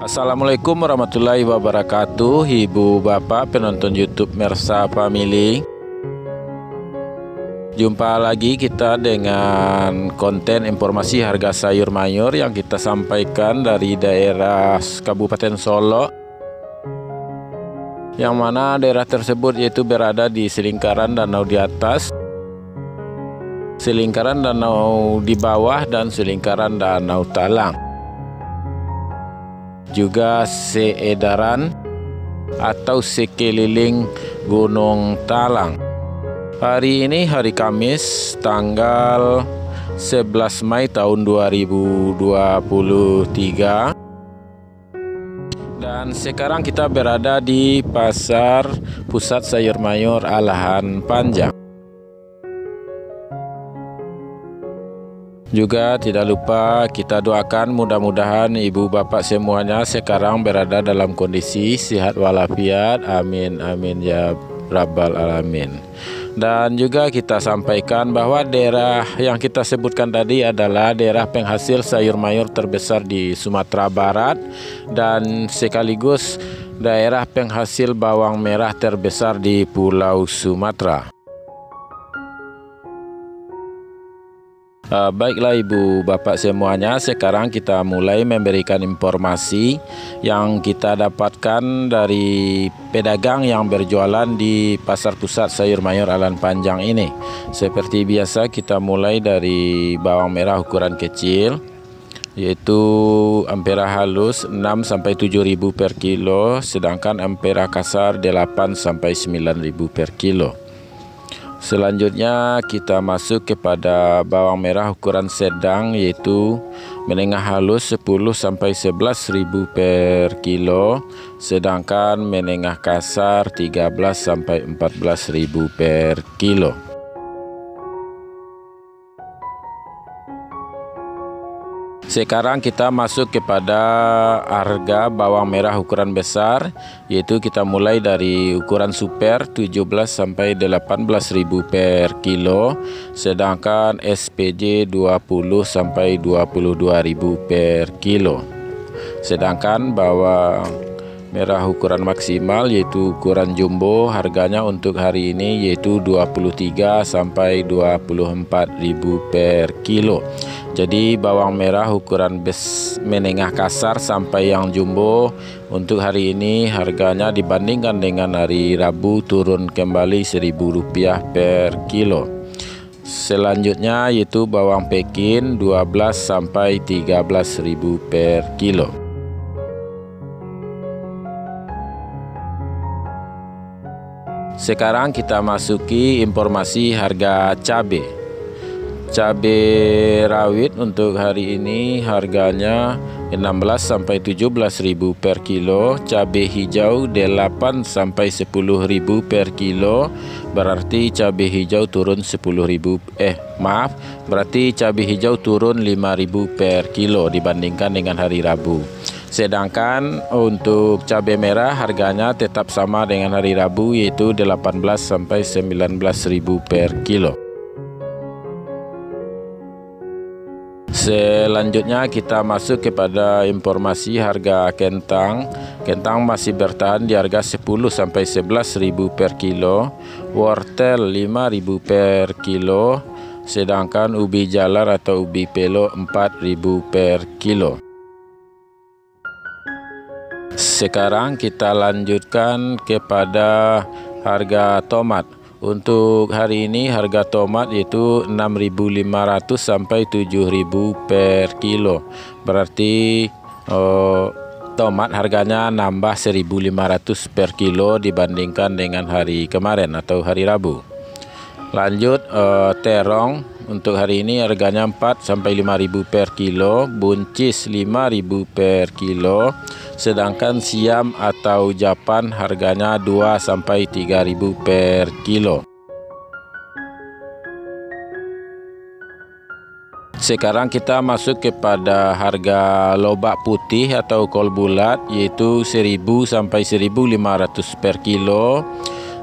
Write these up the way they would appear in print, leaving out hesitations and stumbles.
Assalamualaikum warahmatullahi wabarakatuh, Ibu Bapak penonton YouTube Mersa Family. Jumpa lagi kita dengan konten informasi harga sayur mayur yang kita sampaikan dari daerah Kabupaten Solo, yang mana daerah tersebut yaitu berada di selingkaran danau di atas, selingkaran danau di bawah, dan selingkaran danau Talang, juga seedaran atau sekeliling Gunung Talang. Hari ini hari Kamis tanggal 11 Mei tahun 2023, dan sekarang kita berada di Pasar Pusat Sayur Mayur Alahan Panjang. Juga tidak lupa kita doakan mudah-mudahan ibu bapak semuanya sekarang berada dalam kondisi sehat walafiat. Amin amin ya rabbal alamin. Dan juga kita sampaikan bahwa daerah yang kita sebutkan tadi adalah daerah penghasil sayur mayur terbesar di Sumatera Barat dan sekaligus daerah penghasil bawang merah terbesar di Pulau Sumatera. Baiklah ibu bapak semuanya, sekarang kita mulai memberikan informasi yang kita dapatkan dari pedagang yang berjualan di Pasar Pusat Sayur Mayur Alahan Panjang ini. Seperti biasa kita mulai dari bawang merah ukuran kecil, yaitu ampera halus 6-7.000 per kilo, sedangkan ampera kasar 8-9.000 per kilo. Selanjutnya kita masuk kepada bawang merah ukuran sedang, yaitu menengah halus 10-11.000 per kilo, sedangkan menengah kasar 13-14.000 per kilo. Sekarang kita masuk kepada harga bawang merah ukuran besar, yaitu kita mulai dari ukuran super 17-18.000 per kilo, sedangkan SPJ 20-22.000 per kilo. Sedangkan bawang merah ukuran maksimal yaitu ukuran jumbo, harganya untuk hari ini yaitu 23-24.000 per kilo. Jadi bawang merah ukuran menengah kasar sampai yang jumbo untuk hari ini harganya dibandingkan dengan hari Rabu turun kembali Rp1.000 per kilo. Selanjutnya yaitu bawang Pekin 12-13.000 per kilo. Sekarang kita masuki informasi harga cabai. Cabai rawit untuk hari ini harganya 16-17.000 per kilo, cabai hijau 8-10.000 per kilo, berarti cabai hijau turun 10.000 berarti cabai hijau turun 5.000 per kilo dibandingkan dengan hari Rabu. Sedangkan untuk cabai merah harganya tetap sama dengan hari Rabu, yaitu 18-19.000 per kilo. Selanjutnya kita masuk kepada informasi harga kentang. Kentang masih bertahan di harga 10-11.000 per kilo, wortel 5.000 per kilo, sedangkan ubi jalar atau ubi pelo 4.000 per kilo. Sekarang kita lanjutkan kepada harga tomat. Untuk hari ini harga tomat yaitu 6.500 sampai 7.000 per kilo. Berarti tomat harganya nambah 1.500 per kilo dibandingkan dengan hari kemarin atau hari Rabu. Lanjut terong untuk hari ini harganya 4 sampai 5.000 per kilo, buncis 5.000 per kilo, sedangkan siam atau Japan harganya 2 sampai 3.000 per kilo. Sekarang kita masuk kepada harga lobak putih atau kol bulat, yaitu 1.000 sampai 1.500 per kilo,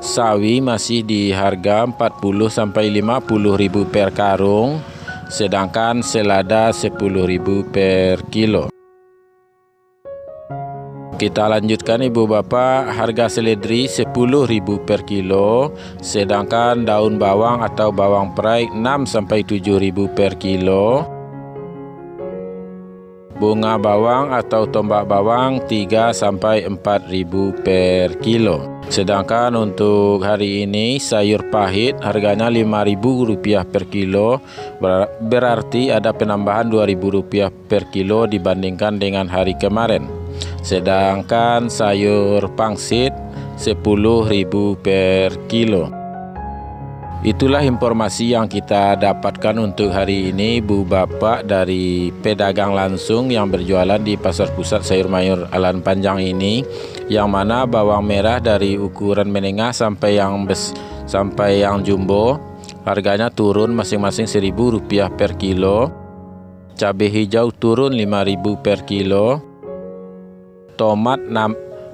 sawi masih di harga 40 sampai 50 ribu per karung, sedangkan selada 10 ribu per kilo. Kita lanjutkan ibu bapak, harga seledri 10 ribu per kilo, sedangkan daun bawang atau bawang perai 6 sampai 7 ribu per kilo. Bunga bawang atau tombak bawang 3 sampai 4 ribu per kilo. Sedangkan untuk hari ini sayur pahit harganya 5 ribu rupiah per kilo, berarti ada penambahan 2 ribu rupiah per kilo dibandingkan dengan hari kemarin. Sedangkan sayur pangsit 10 ribu per kilo. Itulah informasi yang kita dapatkan untuk hari ini Bu Bapak dari pedagang langsung yang berjualan di Pasar Pusat Sayur Mayur Alan Panjang ini, yang mana bawang merah dari ukuran menengah sampai yang jumbo harganya turun masing-masing Rp1.000 per kilo. Cabai hijau turun Rp5.000 per kilo. Tomat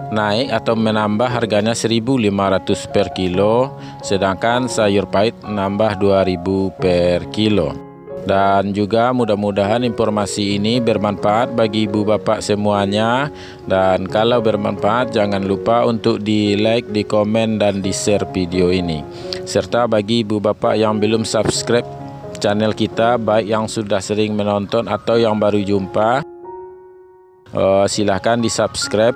naik atau menambah harganya Rp1.500 per kilo, sedangkan sayur pahit nambah Rp2.000 per kilo. Dan juga mudah-mudahan informasi ini bermanfaat bagi ibu bapak semuanya, dan kalau bermanfaat jangan lupa untuk di like, di komen, dan di share video ini. Serta bagi ibu bapak yang belum subscribe channel kita, baik yang sudah sering menonton atau yang baru jumpa, silahkan di subscribe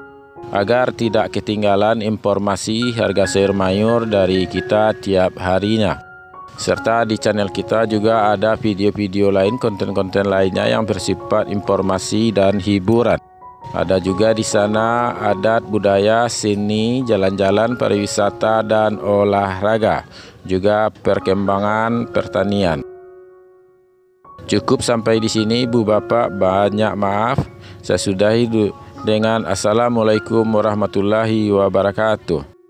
agar tidak ketinggalan informasi harga sayur mayur dari kita tiap harinya. Serta di channel kita juga ada video-video lain, konten-konten lainnya yang bersifat informasi dan hiburan. Ada juga di sana adat, budaya, seni, jalan-jalan, pariwisata, dan olahraga, juga perkembangan pertanian. Cukup sampai di sini ibu bapak, banyak maaf. Saya sudahi dengan Assalamualaikum warahmatullahi wabarakatuh.